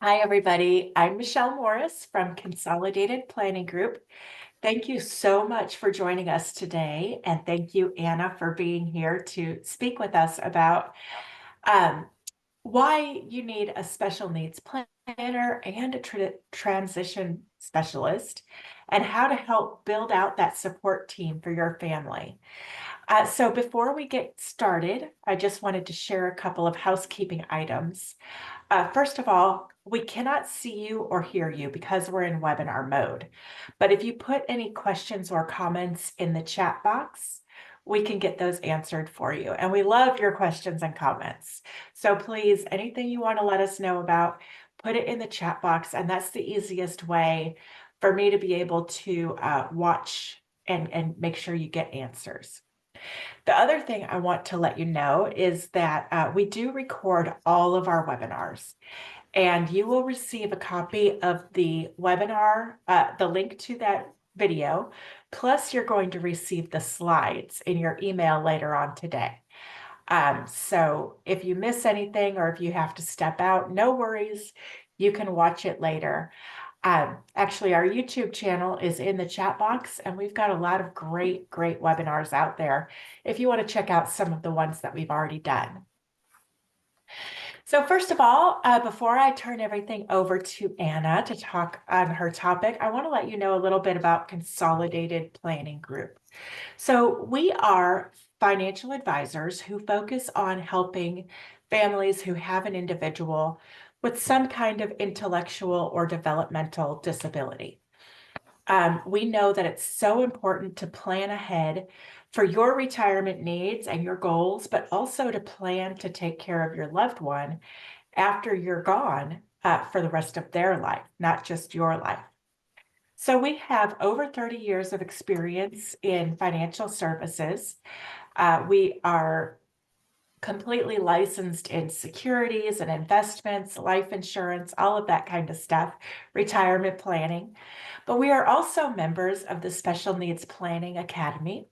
Hi, everybody. I'm Michelle Morris from Consolidated Planning Group. Thank you so much for joining us today. And thank you, Anna, for being here to speak with us about um, why you need a special needs planner and a transition specialist, and how to help build out that support team for your family. So before we get started, I just wanted to share a couple of housekeeping items. First of all, we cannot see you or hear you because we're in webinar mode. But if you put any questions or comments in the chat box, we can get those answered for you. And we love your questions and comments. So please, anything you want to let us know about, put it in the chat box. And that's the easiest way for me to be able to watch and make sure you get answers. The other thing I want to let you know is that we do record all of our webinars, and you will receive a copy of the webinar, the link to that video, plus you're going to receive the slides in your email later on today. So if you miss anything or if you have to step out, no worries, you can watch it later. Actually, our YouTube channel is in the chat box, and we've got a lot of great webinars out there if you want to check out some of the ones that we've already done. So first of all, before I turn everything over to Anna to talk on her topic, I want to let you know a little bit about Consolidated Planning Group. So we are financial advisors who focus on helping families who have an individual with some kind of intellectual or developmental disability. We know that it's so important to plan ahead for your retirement needs and your goals, but also to plan to take care of your loved one after you're gone for the rest of their life, not just your life. So we have over 30 years of experience in financial services. We are completely licensed in securities and investments, life insurance, all of that kind of stuff, retirement planning. But we are also members of the Special Needs Planning Academy.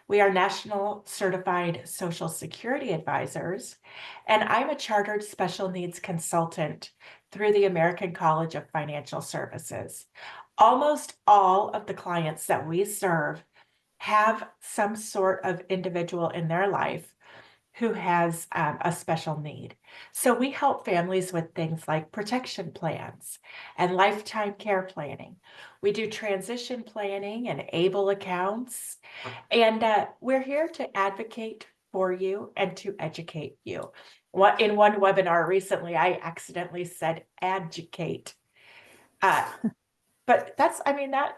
We are National Certified Social Security Advisors, and I'm a Chartered Special Needs Consultant through the American College of Financial Services. Almost all of the clients that we serve have some sort of individual in their life who has a special need. So we help families with things like protection plans and lifetime care planning. We do transition planning and ABLE accounts, and we're here to advocate for you and to educate you. In one webinar recently, I accidentally said educate, uh, but I mean, that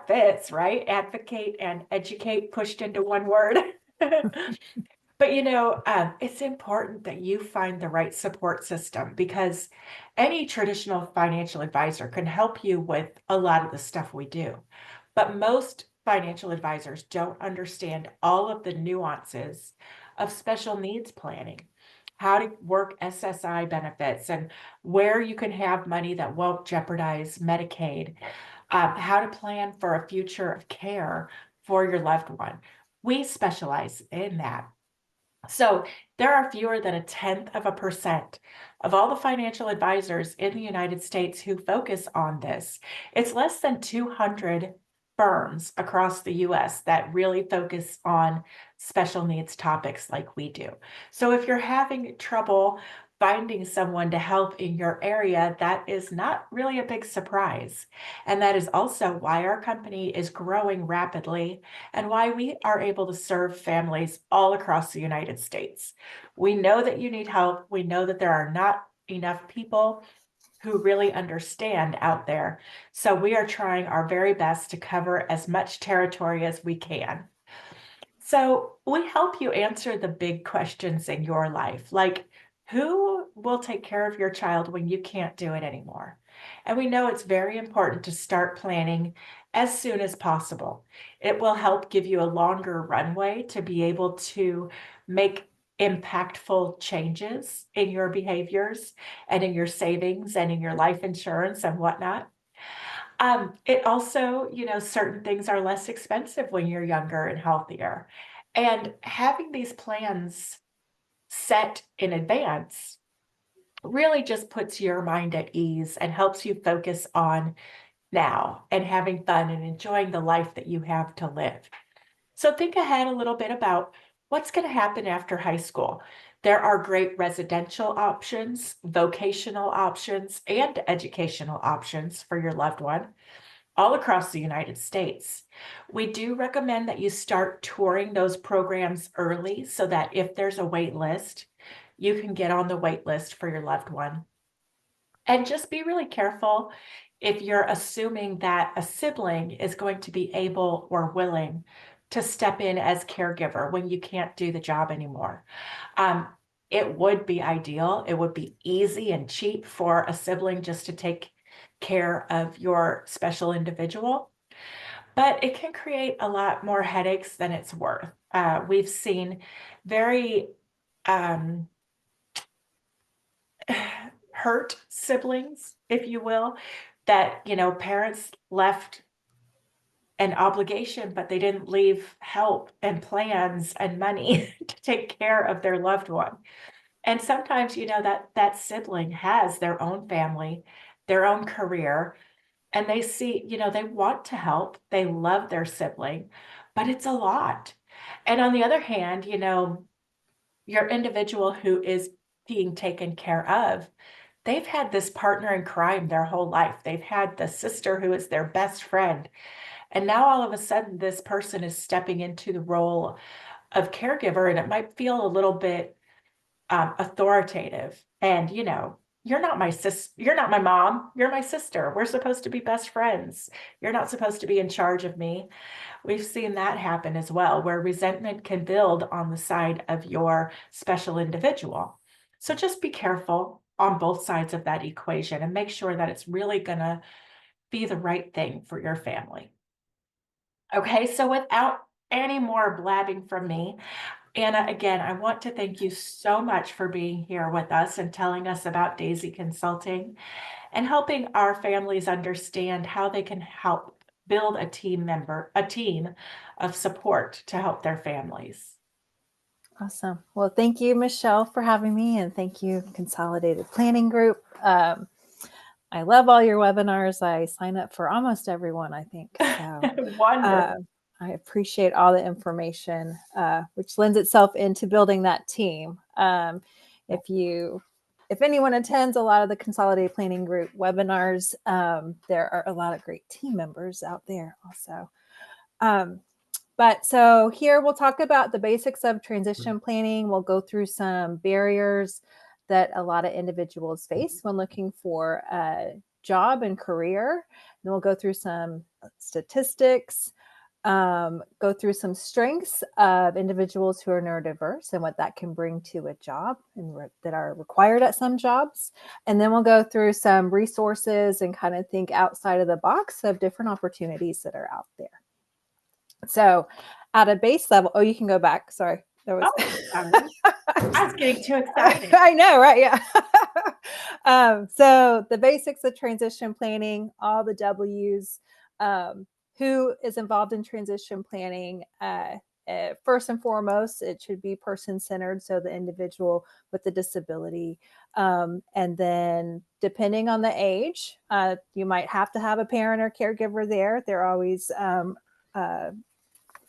fits, right? Advocate and educate pushed into one word. But it's important that you find the right support system, because any traditional financial advisor can help you with a lot of the stuff we do. But most financial advisors don't understand all of the nuances of special needs planning, how to work SSI benefits, and where you can have money that won't jeopardize Medicaid, how to plan for a future of care for your loved one. We specialize in that. So there are fewer than 0.1% of all the financial advisors in the United States who focus on this. It's less than 200 firms across the US that really focus on special needs topics like we do. So if you're having trouble finding someone to help in your area, that is not really a big surprise. And that is also why our company is growing rapidly and why we are able to serve families all across the United States. We know that you need help. We know that there are not enough people who really understand out there. So we are trying our very best to cover as much territory as we can. So we help you answer the big questions in your life, like who will take care of your child when you can't do it anymore? And we know it's very important to start planning as soon as possible. It will help give you a longer runway to be able to make impactful changes in your behaviors and in your savings and in your life insurance and whatnot. It also, certain things are less expensive when you're younger and healthier. And having these plans set in advance really just puts your mind at ease and helps you focus on now and having fun and enjoying the life that you have to live. So think ahead a little bit about what's going to happen after high school. There are great residential options, vocational options, and educational options for your loved one all across the United States. We do recommend that you start touring those programs early so that if there's a wait list, you can get on the wait list for your loved one. And just be really careful if you're assuming that a sibling is going to be able or willing to step in as caregiver when you can't do the job anymore. Um, it would be ideal. It would be easy and cheap for a sibling just to take care of your special individual, but it can create a lot more headaches than it's worth. We've seen very um, hurt siblings, if you will, that, parents left an obligation, but they didn't leave help and plans and money to take care of their loved one. And sometimes, that sibling has their own family, their own career, and they see, they want to help. They love their sibling, but it's a lot. And on the other hand, your individual who is being taken care of, they've had this partner in crime their whole life. They've had the sister who is their best friend. And now all of a sudden, this person is stepping into the role of caregiver, and it might feel a little bit authoritative. And, you're not my you're not my mom, you're my sister. We're supposed to be best friends. You're not supposed to be in charge of me. We've seen that happen as well, where resentment can build on the side of your special individual. So just be careful on both sides of that equation and make sure that it's really going to be the right thing for your family. Okay, so without any more blabbing from me, Anna, again, I want to thank you so much for being here with us and telling us about Daisy Consulting and helping our families understand how they can help build a team of support to help their families. Awesome. Well, thank you, Michelle, for having me, and thank you, Consolidated Planning Group. I love all your webinars. I sign up for almost everyone, I think. So Wonderful. I appreciate all the information, which lends itself into building that team. If anyone attends a lot of the Consolidated Planning Group webinars, there are a lot of great team members out there also. But so here we'll talk about the basics of transition planning. We'll go through some barriers that a lot of individuals face when looking for a job and career. Then we'll go through some statistics, go through some strengths of individuals who are neurodiverse and what that can bring to a job and that are required at some jobs. And then we'll go through some resources and kind of think outside of the box of different opportunities that are out there. So at a base level, you can go back. Sorry. That was, I was getting too excited. I know, right? Yeah. So the basics of transition planning, all the W's, who is involved in transition planning. First and foremost, it should be person-centered, so the individual with the disability. And then depending on the age, you might have to have a parent or caregiver there. They're always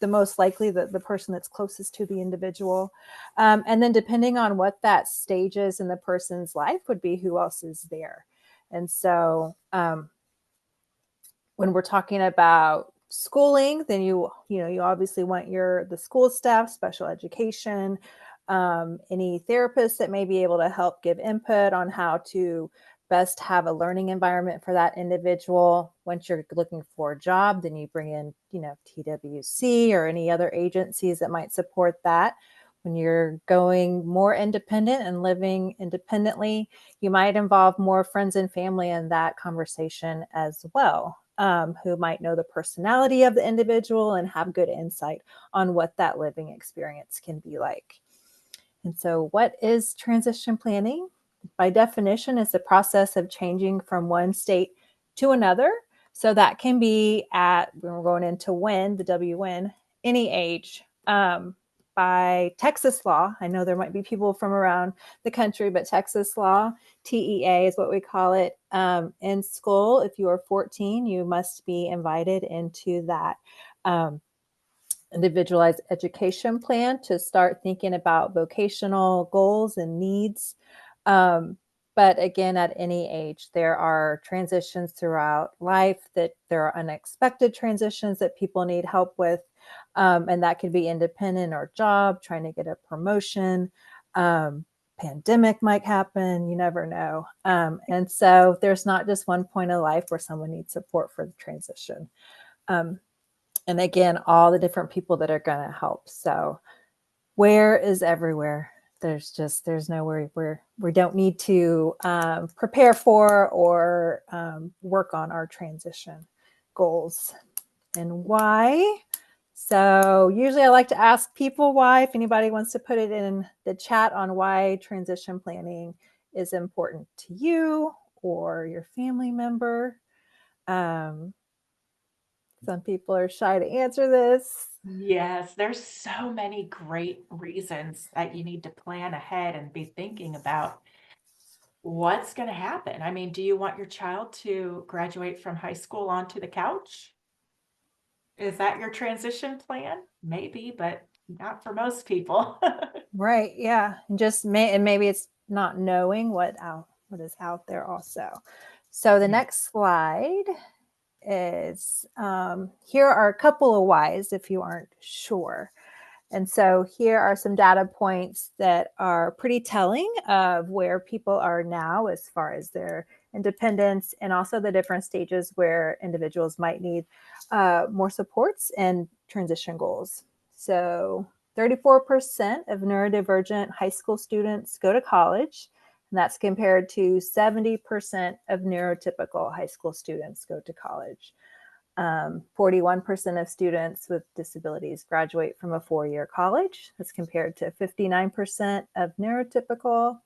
the most likely the person that's closest to the individual. And then depending on what that stage is in the person's life would be who else is there. And so when we're talking about schooling, then you obviously want the school staff, special education, any therapists that may be able to help give input on how to best have a learning environment for that individual. Once you're looking for a job, then you bring in, TWC or any other agencies that might support that. When you're going more independent and living independently, you might involve more friends and family in that conversation as well, who might know the personality of the individual and have good insight on what that living experience can be like. And so what is transition planning? By definition, it's the process of changing from one state to another. So that can be when we're going into when, the WN, any age. by Texas law. I know there might be people from around the country, but Texas law, TEA is what we call it. In school, if you are 14, you must be invited into that individualized education plan to start thinking about vocational goals and needs. But again, at any age, there are transitions throughout life, that there are unexpected transitions that people need help with. And that could be independent or job, trying to get a promotion. Pandemic might happen, you never know. And so there's not just one point of life where someone needs support for the transition. And again, all the different people that are going to help. So where is everywhere? There's nowhere where we don't need to prepare for or work on our transition goals. And why? So usually I like to ask people why, if anybody wants to put it in the chat on why transition planning is important to you or your family member. Some people are shy to answer this. Yes, there's so many great reasons that you need to plan ahead and be thinking about what's going to happen. I mean, do you want your child to graduate from high school onto the couch? Is that your transition plan? Maybe, but not for most people. Right. Yeah. And maybe it's not knowing what is out there also. So the Yeah. next slide is here are a couple of whys if you aren't sure. And so here are some data points that are pretty telling of where people are now as far as their independence, and also the different stages where individuals might need more supports and transition goals. So 34% of neurodivergent high school students go to college, and that's compared to 70% of neurotypical high school students go to college. 41% of students with disabilities graduate from a four-year college. That's compared to 59% of neurotypical.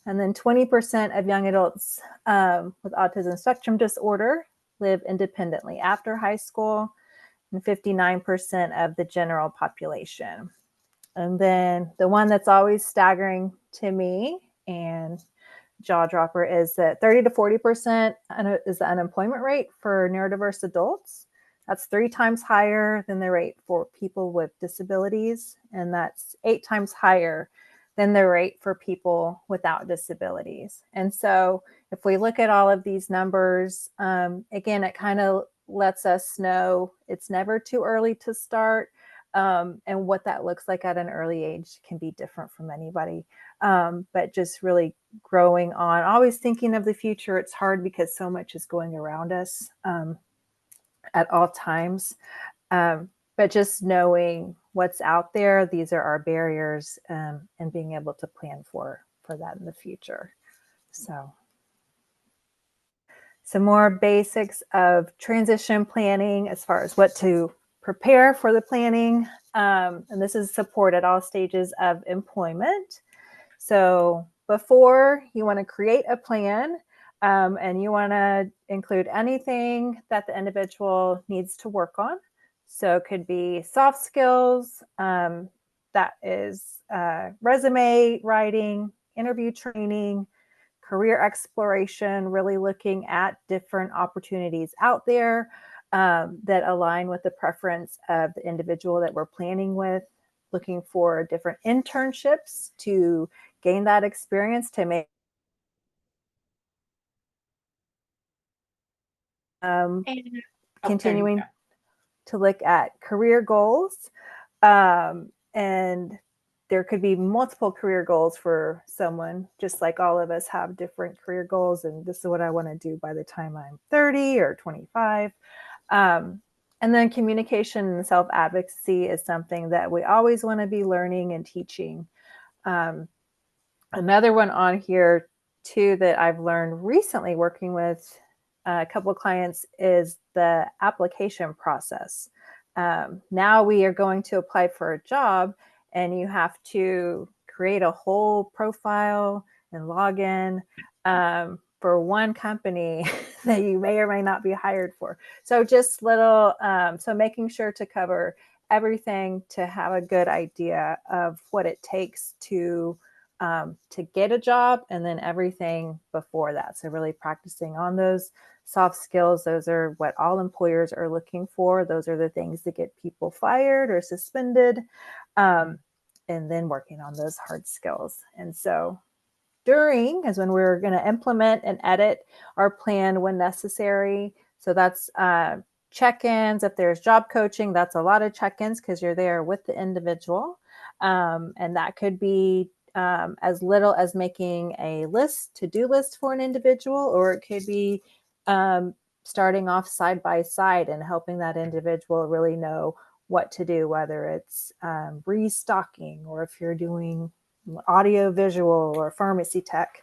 And then 20% of young adults with autism spectrum disorder live independently after high school, and 59% of the general population. And then the one that's always staggering to me and jaw dropper is that 30 to 40% is the unemployment rate for neurodiverse adults. That's 3 times higher than the rate for people with disabilities, and that's 8 times higher than the rate for people without disabilities. And so if we look at all of these numbers, again, it kind of lets us know it's never too early to start. And what that looks like at an early age can be different from anybody. But just really growing on, always thinking of the future. It's hard because so much is going around us at all times. But just knowing what's out there, these are our barriers, and being able to plan for that in the future. So some more basics of transition planning as far as what to prepare for the planning. And this is support at all stages of employment. So before, you want to create a plan, and you want to include anything that the individual needs to work on. So it could be soft skills, that is resume writing, interview training, career exploration, really looking at different opportunities out there that align with the preference of the individual that we're planning with, looking for different internships to gain that experience to make And there you go. continuing to look at career goals. And there could be multiple career goals for someone, just like all of us have different career goals. And this is what I want to do by the time I'm 30 or 25. And then communication and self-advocacy is something that we always want to be learning and teaching. Another one on here too that I've learned recently working with a couple of clients is the application process. Now we are going to apply for a job, and you have to create a whole profile and log in for one company that you may or may not be hired for. So just so making sure to cover everything to have a good idea of what it takes to get a job, and then everything before that. So really practicing on those soft skills. Those are what all employers are looking for. Those are the things that get people fired or suspended. Um, and then working on those hard skills. And so during is when we're going to implement and edit our plan when necessary. So that's check-ins. If there's job coaching, that's a lot of check-ins because you're there with the individual. And that could be as little as making a to-do list for an individual, or it could be starting off side by side and helping that individual really know what to do, whether it's restocking, or if you're doing audio visual or pharmacy tech,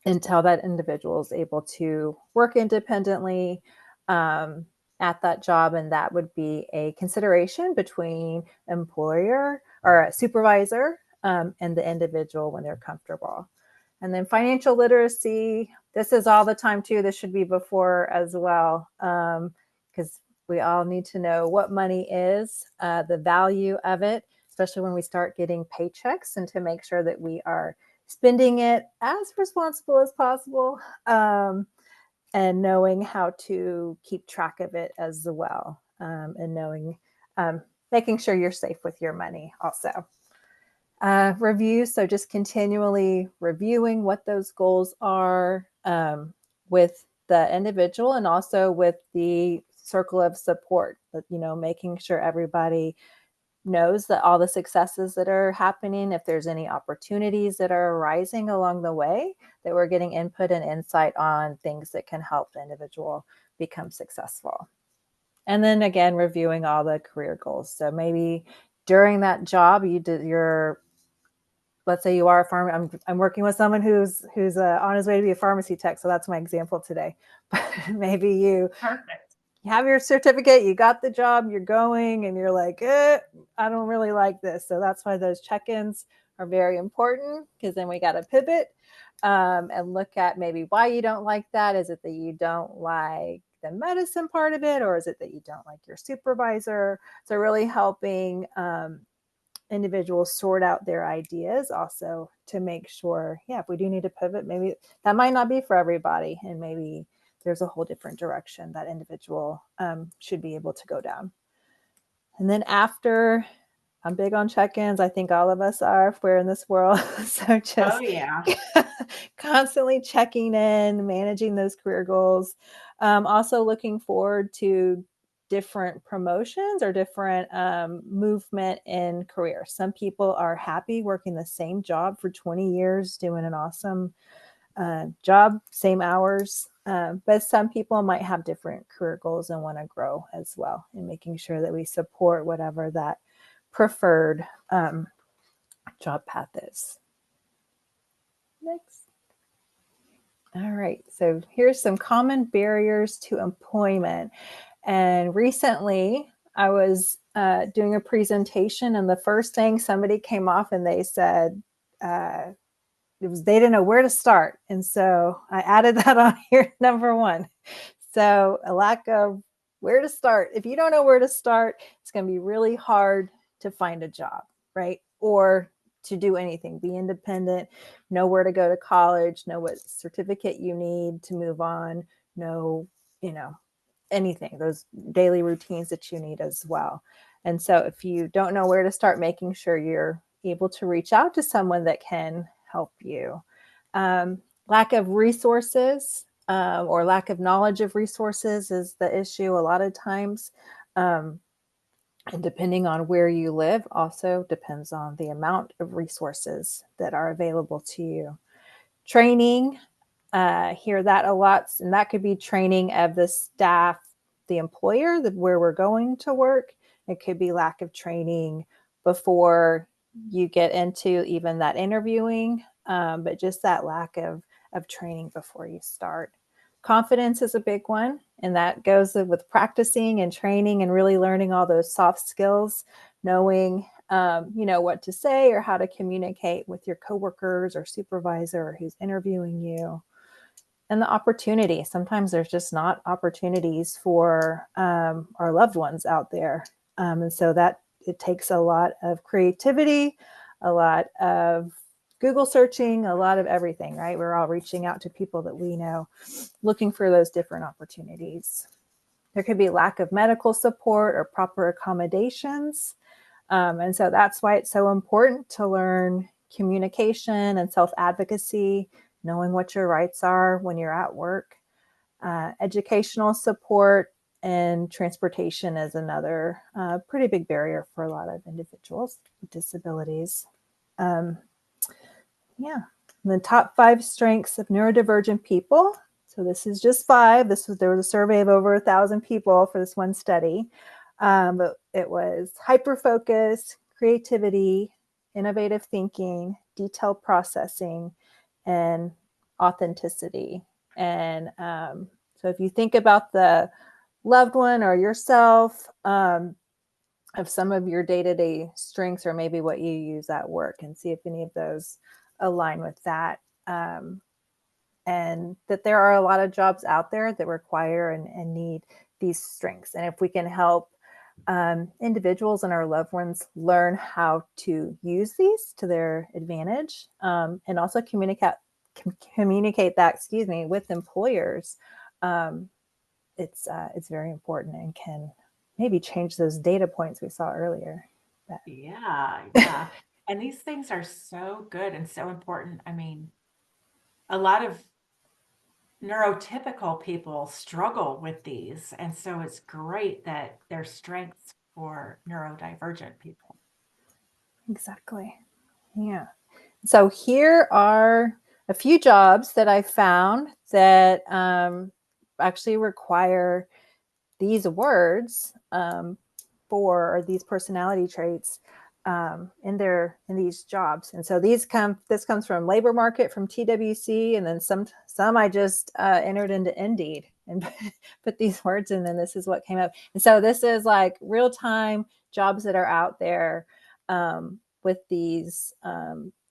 until that individual is able to work independently at that job. And that would be a consideration between employer or a supervisor and the individual when they're comfortable. And then financial literacy, this is all the time too. This should be before as well, because we all need to know what money is, the value of it, especially when we start getting paychecks, and to make sure that we are spending it as responsible as possible, and knowing how to keep track of it as well, and knowing, making sure you're safe with your money also. Review, so just continually reviewing what those goals are with the individual and also with the circle of support, but making sure everybody knows that all the successes that are happening, if there's any opportunities that are arising along the way, that we're getting input and insight on things that can help the individual become successful. And then again, reviewing all the career goals. So maybe during that job, you did let's say you are a farmer. I'm working with someone who's on his way to be a pharmacy tech. So that's my example today. But maybe you Perfect. have your certificate, you got the job, you're going, and you're like, I don't really like this. So that's why those check-ins are very important, because then we got to pivot and look at maybe why you don't like that. Is it that you don't like the medicine part of it, or is it that you don't like your supervisor? So really helping individuals sort out their ideas also, to make sure, if we do need to pivot, maybe that might not be for everybody, and maybe there's a whole different direction that individual should be able to go down. And then after, I'm big on check-ins. I think all of us are if we're in this world. So Oh, just yeah. constantly checking in, managing those career goals. Also looking forward to different promotions or different movement in career. Some people are happy working the same job for 20 years, doing an awesome job, same hours. But some people might have different career goals and want to grow as well, and making sure that we support whatever that preferred job path is. Next. All right, so here's some common barriers to employment. And recently I was doing a presentation, and the first thing somebody came off and they said, they didn't know where to start. And so I added that on here, number one. So a lack of where to start. If you don't know where to start, it's going to be really hard to find a job, right? Or to do anything, be independent, know where to go to college, know what certificate you need to move on, know, anything, those daily routines that you need as well. And so if you don't know where to start, making sure you're able to reach out to someone that can help you. Lack of resources or lack of knowledge of resources is the issue a lot of times. And depending on where you live, also depends on the amount of resources that are available to you. Training, hear that a lot, and that could be training of the staff, the employer, where we're going to work. It could be lack of training before you get into even that interviewing, but just that lack of training before you start. Confidence is a big one, and that goes with practicing and training and really learning all those soft skills, knowing what to say or how to communicate with your coworkers or supervisor who's interviewing you. And the opportunity. Sometimes there's just not opportunities for our loved ones out there. And so that it takes a lot of creativity, a lot of Google searching, a lot of everything, right? We're all reaching out to people that we know, looking for those different opportunities. There could be lack of medical support or proper accommodations. And so that's why it's so important to learn communication and self-advocacy, knowing what your rights are when you're at work. Educational support and transportation is another pretty big barrier for a lot of individuals with disabilities. Um, yeah. And the top 5 strengths of neurodivergent people. So this is just 5. There was a survey of over 1,000 people for this one study. But it was hyper-focus, creativity, innovative thinking, detailed processing, and authenticity. And so if you think about the loved one or yourself, of some of your day-to-day strengths or maybe what you use at work, and see if any of those align with that. And that there are a lot of jobs out there that require and need these strengths. And if we can help individuals and our loved ones learn how to use these to their advantage, and also communicate that, with employers, it's very important and can maybe change those data points we saw earlier. Yeah, yeah. And these things are so good and so important. I mean, a lot of neurotypical people struggle with these, and so it's great that there's strengths for neurodivergent people. Exactly. Yeah. So here are a few jobs that I found that actually require these words, for, or these personality traits, in these jobs. And so this comes from Labor Market, from TWC, and then some I just entered into Indeed and put these words in, and this is what came up. And so this is like real time jobs that are out there, with these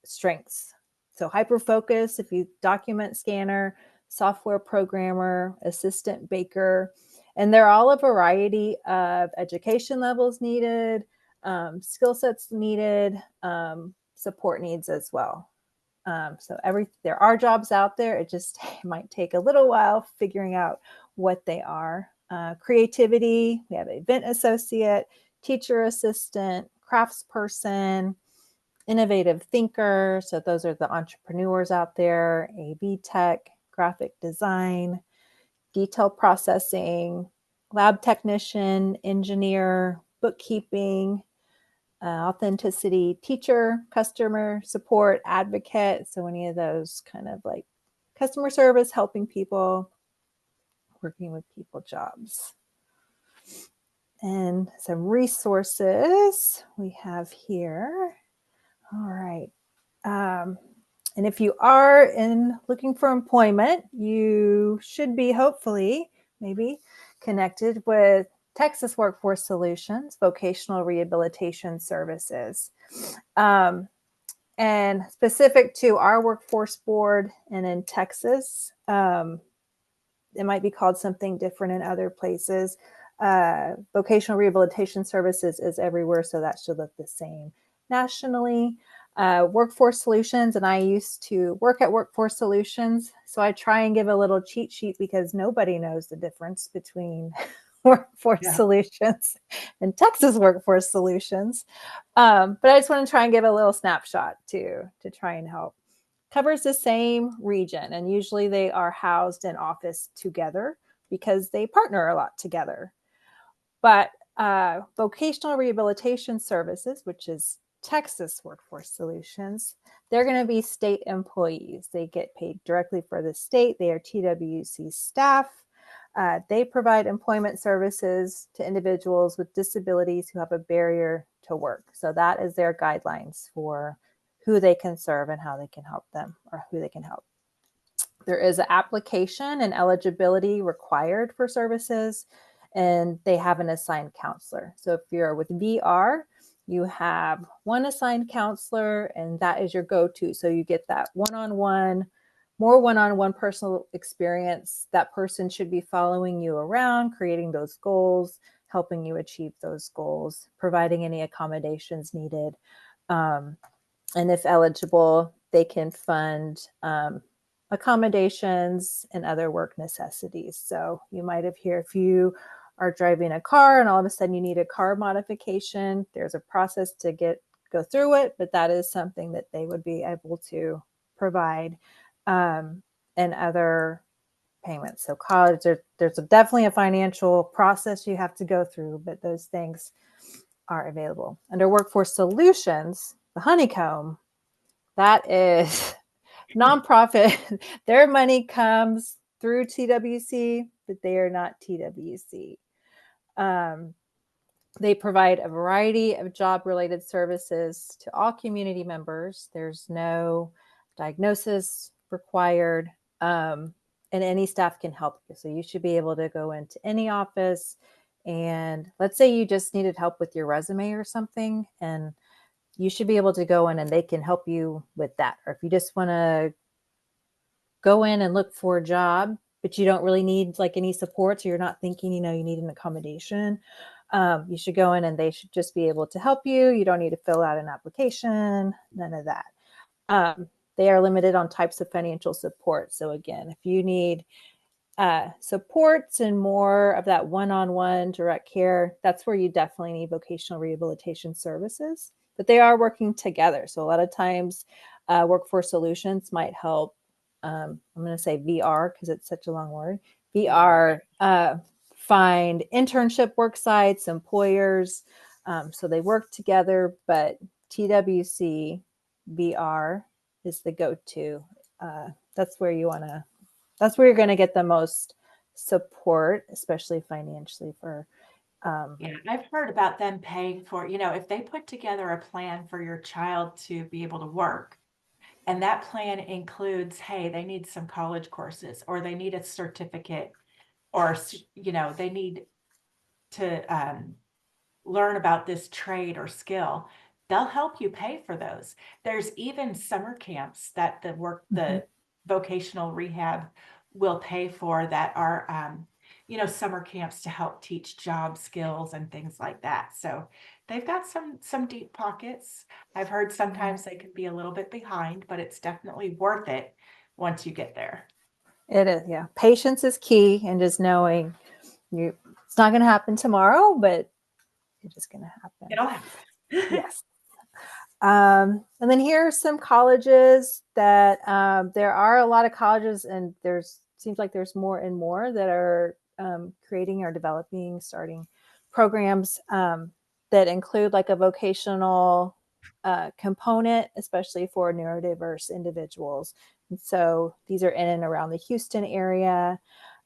strengths. So hyper focus, if you document scanner, software programmer, assistant baker, and they're all a variety of education levels needed, skill sets needed, support needs as well. So there are jobs out there. It just might take a little while figuring out what they are. Creativity, we have event associate, teacher assistant, craftsperson, innovative thinker. So those are the entrepreneurs out there. AV tech, graphic design, detail processing, lab technician, engineer, bookkeeping, authenticity, teacher, customer support, advocate. So any of those kind of like customer service, helping people, working with people jobs. And some resources we have here. All right. And if you are looking for employment, you should be hopefully maybe connected with Texas Workforce Solutions, Vocational Rehabilitation Services. And specific to our workforce board and in Texas, it might be called something different in other places. Vocational Rehabilitation Services is everywhere, so that should look the same nationally. Workforce Solutions, and I used to work at Workforce Solutions, so I try and give a little cheat sheet because nobody knows the difference between Workforce Yeah. Solutions and Texas Workforce Solutions. But I just want to try and give a little snapshot to try and help. Covers the same region, and usually they are housed in office together because they partner a lot together. But Vocational Rehabilitation Services, which is Texas Workforce Solutions, they're going to be state employees. They get paid directly for the state. They are TWC staff. They provide employment services to individuals with disabilities who have a barrier to work. So that is their guidelines for who they can serve and how they can help them, or who they can help. There is an application and eligibility required for services, and they have an assigned counselor. So if you're with VR, you have one assigned counselor, and that is your go-to. So you get that more one-on-one personal experience. That person should be following you around, creating those goals, helping you achieve those goals, providing any accommodations needed. And if eligible, they can fund accommodations and other work necessities. So you might have heard, if you are driving a car and all of a sudden you need a car modification, there's a process to go through it, but that is something that they would be able to provide, and other payments. So college, there's definitely a financial process you have to go through, but those things are available. Under Workforce Solutions, the honeycomb, that is nonprofit. Their money comes through TWC, but they are not TWC. They provide a variety of job-related services to all community members. There's no diagnosis required, and any staff can help you. So you should be able to go into any office, and let's say you just needed help with your resume or something, and you should be able to go in and they can help you with that. Or if you just want to go in and look for a job, but you don't really need like any support, so you're not thinking, you need an accommodation, you should go in and they should just be able to help you. You don't need to fill out an application, none of that. They are limited on types of financial support. So again, if you need supports and more of that one-on-one direct care, that's where you definitely need vocational rehabilitation services. But they are working together. So a lot of times Workforce Solutions might help, I'm going to say VR because it's such a long word, VR, find internship work sites, employers. So they work together, but TWC VR is the go-to. That's where you want to, that's where you're going to get the most support, especially financially for. Yeah, I've heard about them paying for, if they put together a plan for your child to be able to work, and that plan includes, hey, they need some college courses, or they need a certificate, or, they need to learn about this trade or skill, they'll help you pay for those. There's even summer camps that the vocational rehab will pay for that are, summer camps to help teach job skills and things like that. So they've got some deep pockets. I've heard sometimes they can be a little bit behind, but it's definitely worth it once you get there. It is, yeah. Patience is key, and just knowing it's not going to happen tomorrow, but it's just going to happen. It'll happen. Yes. And then here are some colleges that there are a lot of colleges, and seems like there's more and more that are creating or developing, starting programs that include like a vocational component, especially for neurodiverse individuals. And so these are in and around the Houston area.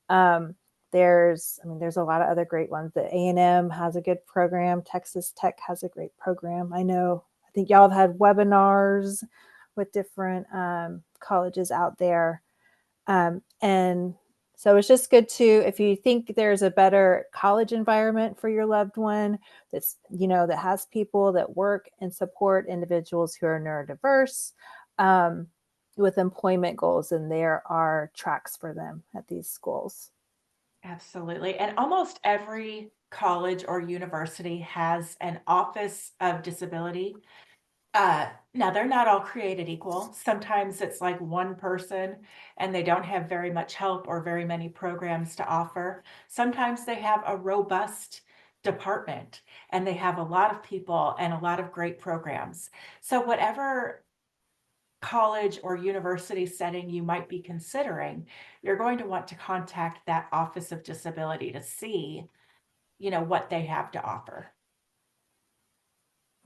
There's a lot of other great ones. The A&M has a good program. Texas Tech has a great program. I think y'all have had webinars with different colleges out there. And so it's just good to, if you think there's a better college environment for your loved one that's, that has people that work and support individuals who are neurodiverse with employment goals, and there are tracks for them at these schools. Absolutely. And almost every college or university has an office of disability. Now they're not all created equal. Sometimes it's like one person and they don't have very much help or very many programs to offer. Sometimes they have a robust department and they have a lot of people and a lot of great programs. So whatever college or university setting you might be considering, you're going to want to contact that Office of Disability to see, what they have to offer.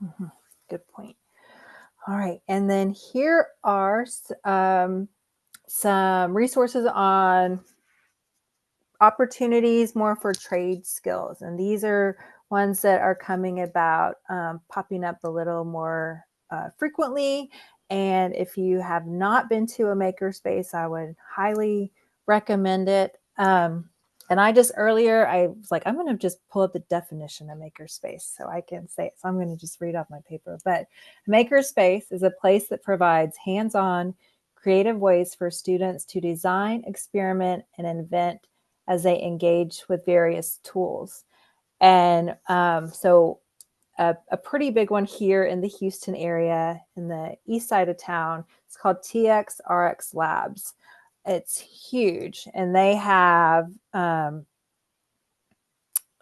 Mm-hmm. Good point. All right. And then here are some resources on opportunities more for trade skills. And these are ones that are coming about, popping up a little more frequently. And if you have not been to a makerspace, I would highly recommend it. And I was like, I'm going to just pull up the definition of makerspace so I can say it. So I'm going to just read off my paper. But a makerspace is a place that provides hands-on, creative ways for students to design, experiment, and invent as they engage with various tools. And so a pretty big one here in the Houston area, in the east side of town. It's called TXRX Labs. It's huge, and they have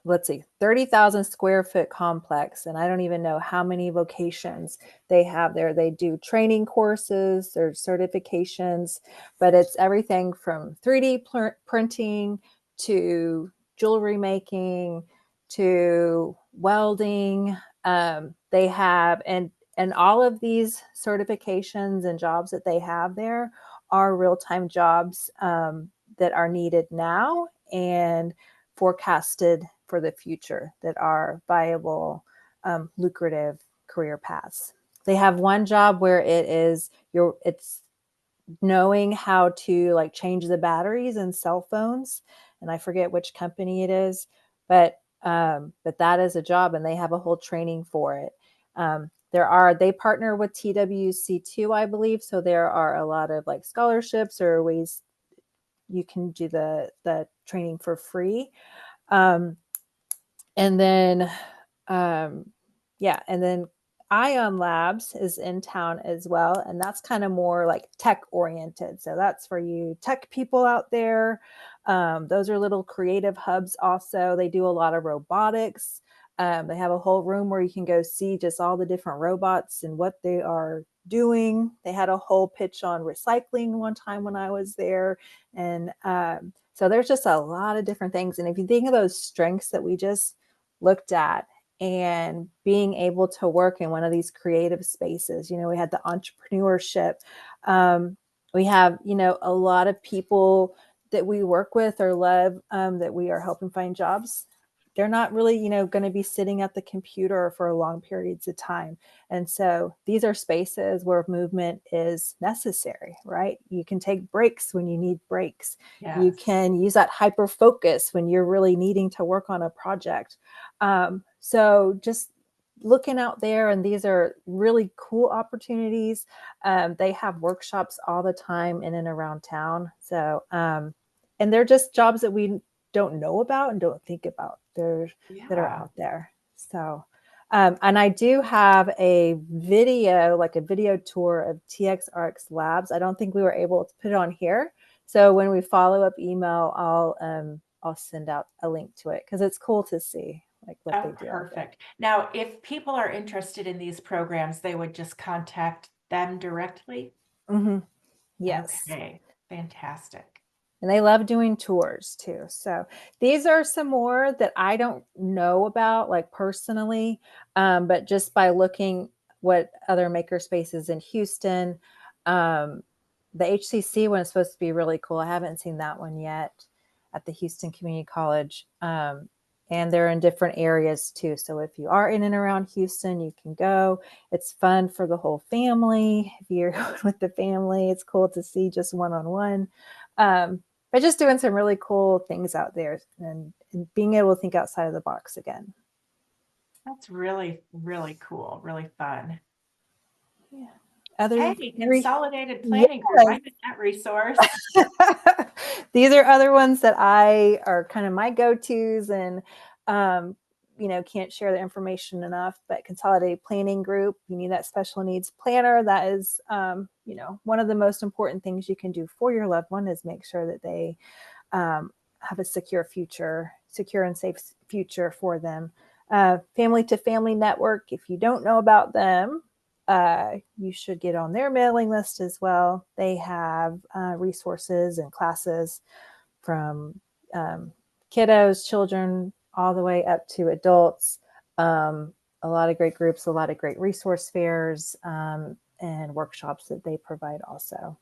let's see, 30,000 square foot complex. And I don't even know how many locations they have there. They do training courses, there's certifications, but it's everything from 3D printing to jewelry making to welding. They have, and all of these certifications and jobs that they have there are real-time jobs that are needed now and forecasted for the future, that are viable, lucrative career paths. They have one job where it's knowing how to like change the batteries in cell phones, and I forget which company it is, but that is a job, and they have a whole training for it. They partner with TWC2, I believe, so there are a lot of like scholarships or ways you can do the training for free. And then, yeah, and then Ion Labs is in town as well, and that's kind of more like tech oriented. So that's for you tech people out there. Those are little creative hubs. Also, they do a lot of robotics. They have a whole room where you can go see just all the different robots and what they are doing. They had a whole pitch on recycling one time when I was there, and so there's just a lot of different things. And if you think of those strengths that we just looked at, and being able to work in one of these creative spaces, we had the entrepreneurship. We have, a lot of people that we work with or love, that we are helping find jobs. They're not really, going to be sitting at the computer for long periods of time. And so these are spaces where movement is necessary, right? You can take breaks when you need breaks. You Yes. can use that hyper focus when you're really needing to work on a project. So just looking out there, and these are really cool opportunities. They have workshops all the time in and around town. So, and they're just jobs that we don't know about and don't think about that are Yeah. out there. So, and I do have a video, like a video tour of TXRX Labs. I don't think we were able to put it on here. So when we follow up email, I'll send out a link to it because it's cool to see like what they Oh, do out there. perfect. Now, if people are interested in these programs, they would just contact them directly? Mm-hmm. Yes. Okay, fantastic. And they love doing tours too. So these are some more that I don't know about like personally, but just by looking what other maker spaces in Houston, um, the HCC one is supposed to be really cool. I haven't seen that one yet at the Houston Community College. And they're in different areas too. So if you are in and around Houston, you can go. It's fun for the whole family. If you're going with the family, it's cool to see just one-on-one. But just doing some really cool things out there, and being able to think outside of the box again. That's really, really cool, really fun. Yeah. Other Hey, re- Consolidated yes. Planning Group, I get that resource. These are other ones that I are kind of my go-tos, and can't share the information enough. But Consolidated Planning Group, you need that special needs planner. That is, one of the most important things you can do for your loved one is make sure that they have a secure and safe future for them. Family to Family Network, if you don't know about them, you should get on their mailing list as well. They have resources and classes from kiddos, children, all the way up to adults. A lot of great groups, a lot of great resource fairs, and workshops that they provide also.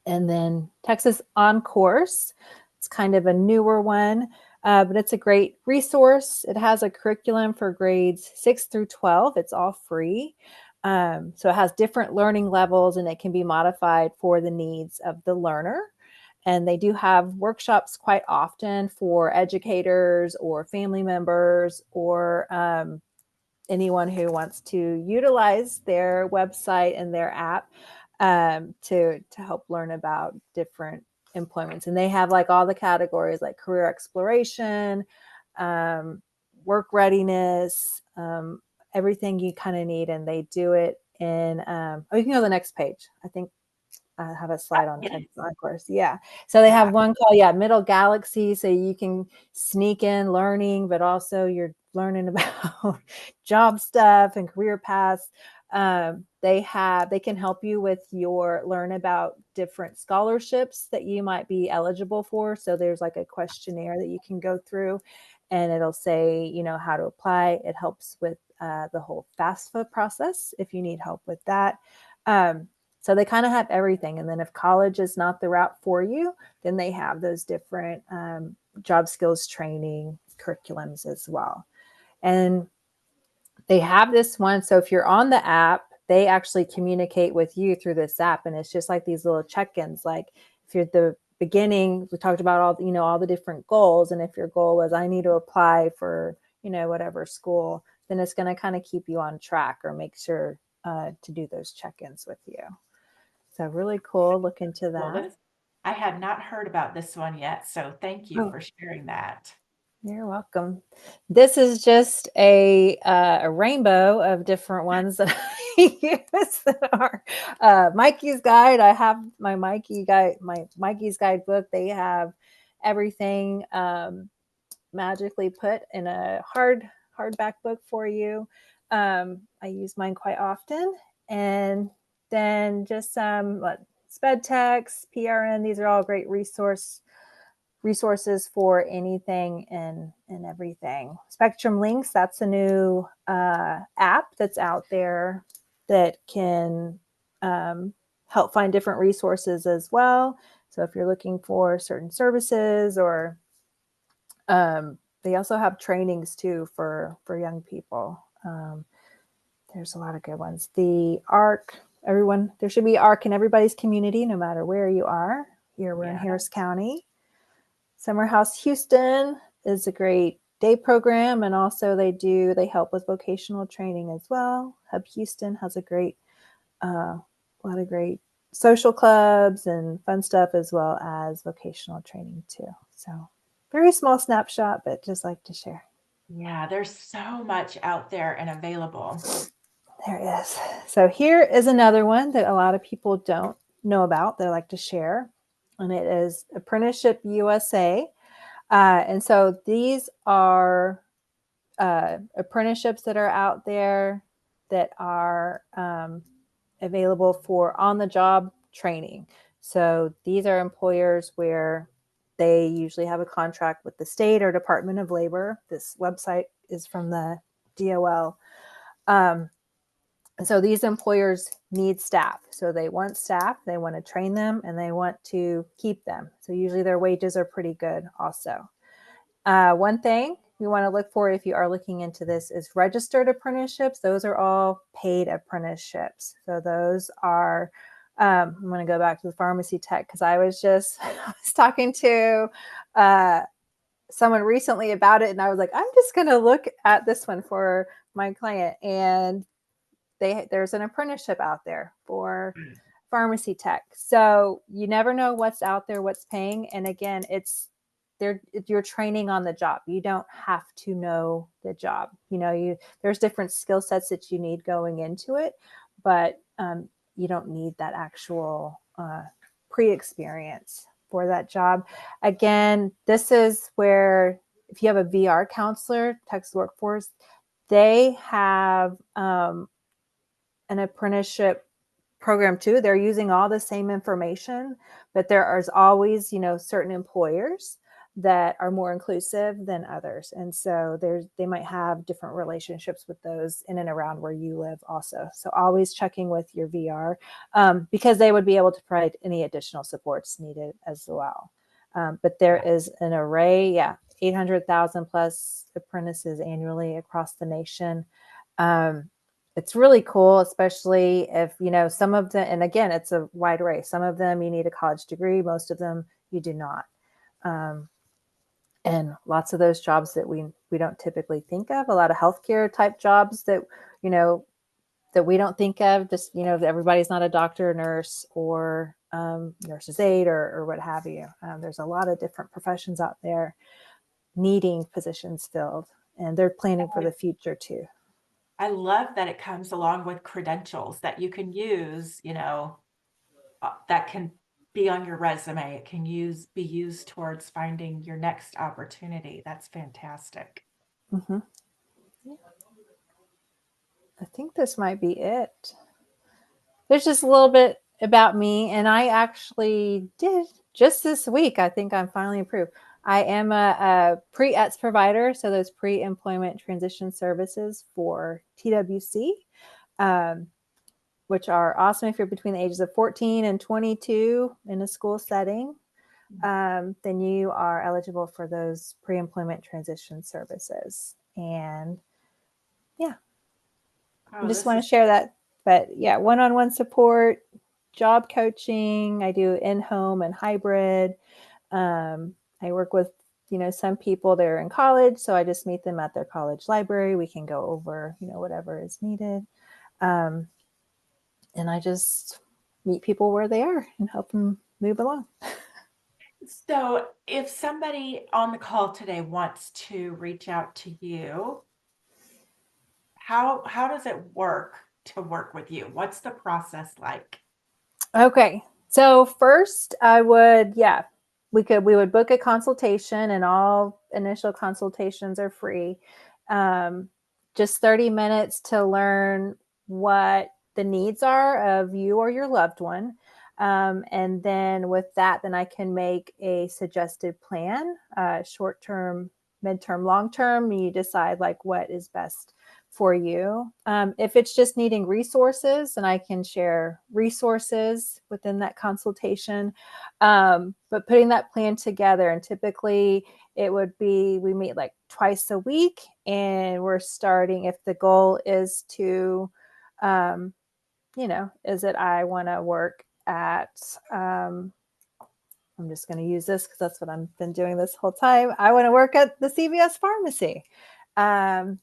And then Texas On Course. It's kind of a newer one, but it's a great resource. It has a curriculum for grades 6 through 12. It's all free. So it has different learning levels, and it can be modified for the needs of the learner. And they do have workshops quite often for educators or family members, or anyone who wants to utilize their website and their app, to help learn about different employments. And they have like all the categories like career exploration, work readiness, everything you kind of need. And they do it in, you can go to the next page. I think I have a slide on Yeah. TED course. Yeah. So they Yeah. have one called, Middle Galaxy. So you can sneak in learning, but also you're learning about job stuff and career paths. They can help you with learn about different scholarships that you might be eligible for. So there's like a questionnaire that you can go through, and it'll say, how to apply. It helps with the whole FAFSA process if you need help with that. So they kind of have everything. And then if college is not the route for you, then they have those different job skills training curriculums as well. And they have this one. So if you're on the app, they actually communicate with you through this app. And it's just like these little check-ins. Like if you're at the beginning, we talked about all the different goals. And if your goal was, I need to apply for, whatever school, then it's going to kind of keep you on track or make sure to do those check-ins with you. So really cool. Look into Well, that. I had not heard about this one yet, so thank you Oh, for sharing that. you're welcome. This is just a rainbow of different ones that I use that are Mikey's Guide. I have my Mikey's Guide book. They have everything magically put in a hardback book for you. I use mine quite often, and then just some sped text, PRN. These are all great resources for anything and everything. Spectrum Links, that's a new app that's out there that can help find different resources as well. So if you're looking for certain services, or they also have trainings too for young people. There's a lot of good ones. The ARC, there should be ARC in everybody's community, no matter where you are. Here we're in Harris County. Summer House Houston is a great day program, and also they help with vocational training as well. Hub Houston has a lot of great social clubs and fun stuff, as well as vocational training too. So very small snapshot, but just like to share. Yeah, there's so much out there and available. There is. So here is another one that a lot of people don't know about that I like to share, and it is Apprenticeship USA. And so these are apprenticeships that are out there that are available for on-the-job training. So these are employers where they usually have a contract with the state or Department of Labor. This website is from the DOL. And so these employers need staff. So they want staff, they want to train them, and they want to keep them. So usually their wages are pretty good also. One thing you want to look for if you are looking into this is registered apprenticeships. Those are all paid apprenticeships. So those are, I'm going to go back to the pharmacy tech because I was talking to someone recently about it, and I was like, I'm just going to look at this one for my client. And there's an apprenticeship out there for pharmacy tech. So you never know what's out there, what's paying. And again, you're training on the job. You don't have to know the job. There's different skill sets that you need going into it, but you don't need that actual pre-experience for that job. Again, this is where if you have a VR counselor, Texas Workforce, they have an apprenticeship program too. They're using all the same information, but there is always, certain employers that are more inclusive than others. And so they might have different relationships with those in and around where you live also. So always checking with your VR because they would be able to provide any additional supports needed as well. But there is an array, 800,000 plus apprentices annually across the nation. It's really cool, especially if, some of them, and again, it's a wide array. Some of them you need a college degree, most of them you do not. And lots of those jobs that we don't typically think of, a lot of healthcare type jobs that, that we don't think of, just, everybody's not a doctor, nurse, or nurse's aide or what have you. There's a lot of different professions out there needing positions filled. and they're planning for the future too. I love that it comes along with credentials that you can use, that can be on your resume. It can be used towards finding your next opportunity. That's fantastic. Hmm. I think this might be it. There's just a little bit about me, and I actually did just this week. I think I'm finally approved. I am a pre-ETS provider, so those pre-employment transition services for TWC, um, which are awesome if you're between the ages of 14 and 22 in a school setting. Then you are eligible for those pre-employment transition services. And yeah, I Oh, just this want is to share that. But yeah, one-on-one support, job coaching. I do in-home and hybrid. I work with, some people that are in college, so I just meet them at their college library. We can go over, whatever is needed. Um, and I just meet people where they are and help them move along. so if somebody on the call today wants to reach out to you, how does it work to work with you? What's the process like? Okay. So first I would, we would book a consultation, and all initial consultations are free. Um, just 30 minutes to learn what the needs are of you or your loved one. And then with that, then I can make a suggested plan, short term, midterm, long term. You decide like what is best for you. If it's just needing resources, and I can share resources within that consultation. But putting that plan together, and typically it would be we meet like twice a week, and we're starting if the goal is to, um, is it I want to work at, I'm just going to use this because that's what I've been doing this whole time. I want to work at the CVS pharmacy. Um,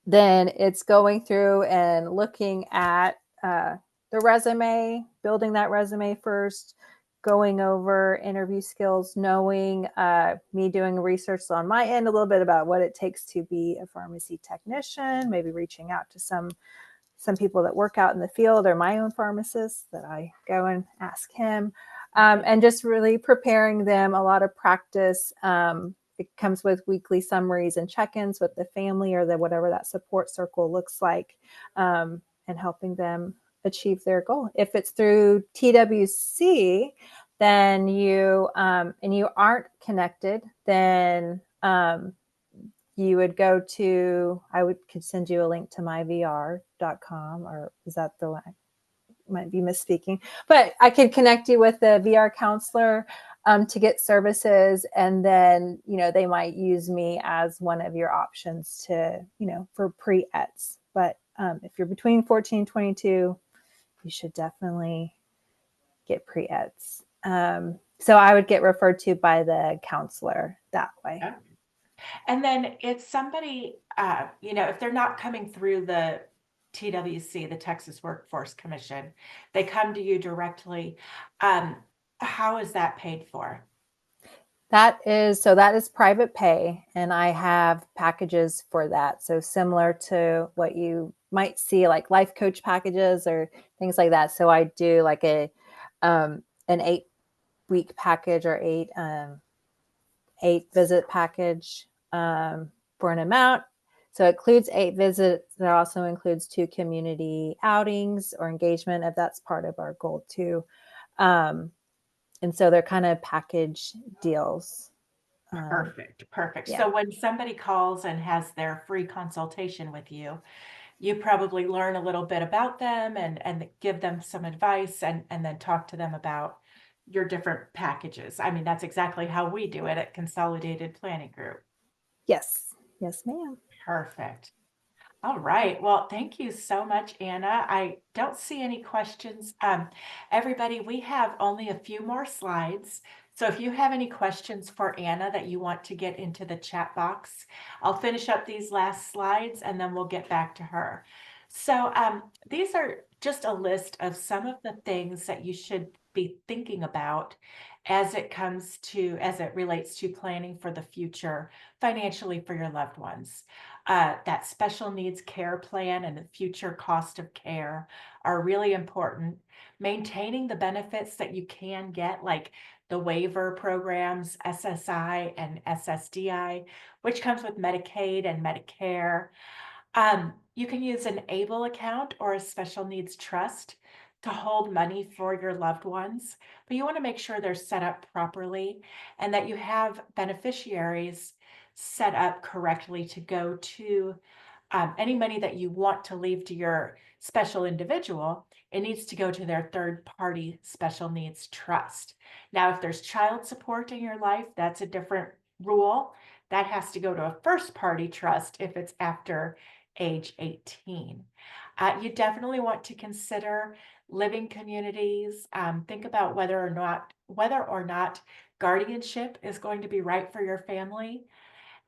then it's going through and looking at the resume, building that resume first, going over interview skills, knowing me doing research on my end a little bit about what it takes to be a pharmacy technician, maybe reaching out to some people that work out in the field or my own pharmacist that I go and ask him, and just really preparing them a lot of practice. It comes with weekly summaries and check-ins with the family or whatever that support circle looks like, and helping them achieve their goal. If it's through TWC, then and you aren't connected, then you would go to, could send you a link to myvr.com, or is that the one? I might be misspeaking, but I could connect you with the VR counselor to get services. And then, they might use me as one of your options to, for pre-ETS. But if you're between 14 and 22, you should definitely get pre-ETS. So I would get referred to by the counselor that way. Yeah. And then if somebody, if they're not coming through the TWC, the Texas Workforce Commission, they come to you directly. Um, how is that paid for? That is private pay, and I have packages for that. So similar to what you might see, like life coach packages or things like that. So I do like an 8-week package, or eight visit package, for an amount. So it includes 8 visits. That also includes 2 community outings or engagement, if that's part of our goal too. And so they're kind of package deals. Perfect, perfect. Yeah. So when somebody calls and has their free consultation with you, you probably learn a little bit about them and give them some advice and then talk to them about your different packages. I mean, that's exactly how we do it at Consolidated Planning Group. Yes. Yes, ma'am. Perfect. All right. Well, thank you so much, Anna. I don't see any questions. Everybody, we have only a few more slides. So if you have any questions for Anna that you want to get into the chat box, I'll finish up these last slides and then we'll get back to her. So these are just a list of some of the things that you should be thinking about as it relates to planning for the future financially for your loved ones. That special needs care plan and the future cost of care are really important. Maintaining the benefits that you can get, like the waiver programs, SSI and SSDI, which comes with Medicaid and Medicare. You can use an ABLE account or a special needs trust to hold money for your loved ones, but you want to make sure they're set up properly and that you have beneficiaries set up correctly to go to any money that you want to leave to your special individual. It needs to go to their third party special needs trust. Now, if there's child support in your life, that's a different rule. That has to go to a first party trust if it's after age 18. You definitely want to consider living communities. Think about whether or not guardianship is going to be right for your family,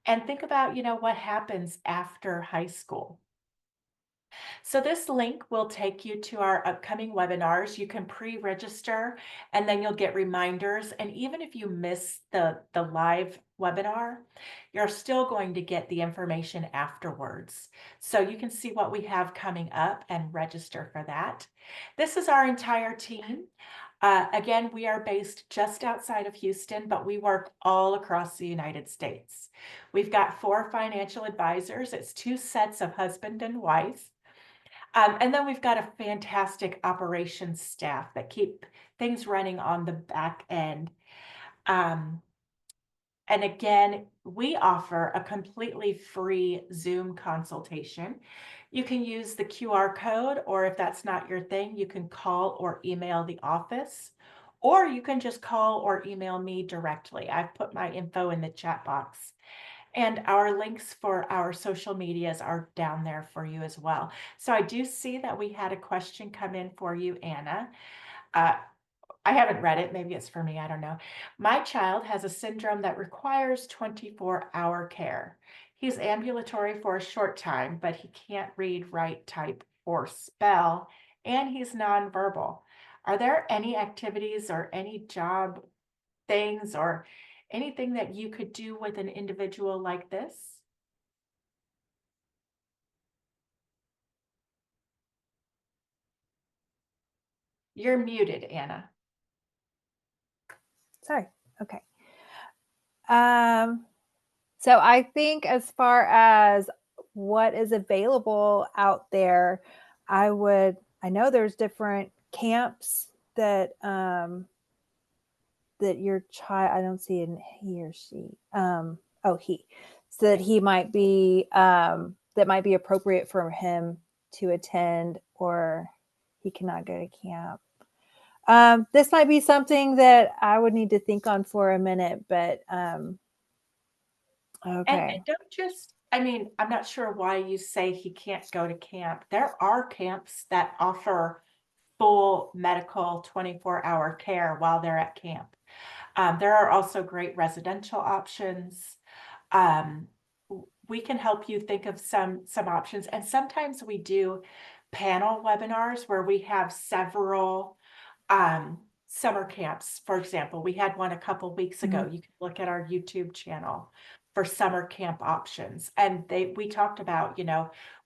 and think about what happens after high school. So this link will take you to our upcoming webinars. You can pre-register and then you'll get reminders. And even if you miss the live webinar, you're still going to get the information afterwards. So you can see what we have coming up and register for that. This is our entire team. Again, we are based just outside of Houston, but we work all across the United States. We've got 4 financial advisors. It's 2 sets of husband and wife. And then we've got a fantastic operations staff that keep things running on the back end. Um, and again, we offer a completely free Zoom consultation. You can use the QR code, or if that's not your thing, you can call or email the office, or you can just call or email me directly. I've put my info in the chat box. And our links for our social medias are down there for you as well. So I do see that we had a question come in for you, Anna. Uh, I haven't read it. Maybe it's for me. I don't know. My child has a syndrome that requires 24-hour care. He's ambulatory for a short time, but he can't read, write, type, or spell, and he's nonverbal. Are there any activities or any job things or anything that you could do with an individual like this? You're muted, Anna. Sorry. Okay. So I think as far as what is available out there, I know there's different camps that that your child, I don't see an he or she. He. So that he might be that might be appropriate for him to attend, or he cannot go to camp. This might be something that I would need to think on for a minute, but okay. And don't just, I mean, I'm not sure why you say he can't go to camp. There are camps that offer full medical 24-hour care while they're at camp. There are also great residential options. Um, we can help you think of some options, and sometimes we do panel webinars where we have several summer camps. For example, we had one a couple weeks ago. You can look at our YouTube channel for summer camp options, and we talked about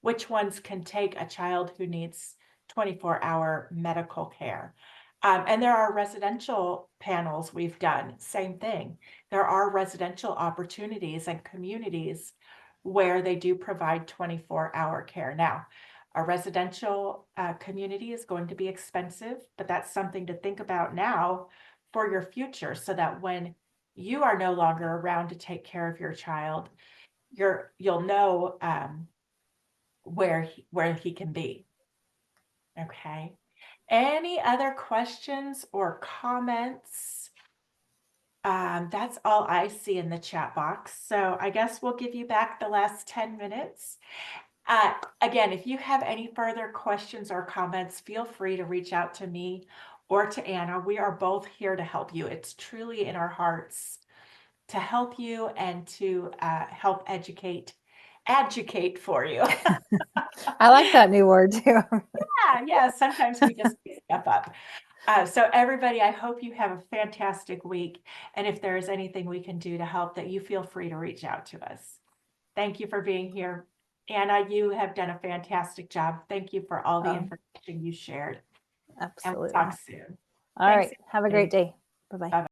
which ones can take a child who needs 24-hour medical care. And there are residential panels we've done, same thing. There are residential opportunities and communities where they do provide 24-hour care. Now, a residential community is going to be expensive, but that's something to think about now for your future, so that when you are no longer around to take care of your child, you'll know where he can be. Okay. Any other questions or comments? That's all I see in the chat box. So I guess we'll give you back the last 10 minutes. Again, if you have any further questions or comments, feel free to reach out to me or to Anna. We are both here to help you. It's truly in our hearts to help you and to help educate for you. I like that new word too. Yeah, sometimes we just make stuff up. So everybody, I hope you have a fantastic week. And if there is anything we can do to help, that you feel free to reach out to us. Thank you for being here. Anna, you have done a fantastic job. Thank you for all the Um, information you shared. And we'll absolutely. talk soon. All Thanks, right. Have a great everybody. day. Bye bye. Bye-bye.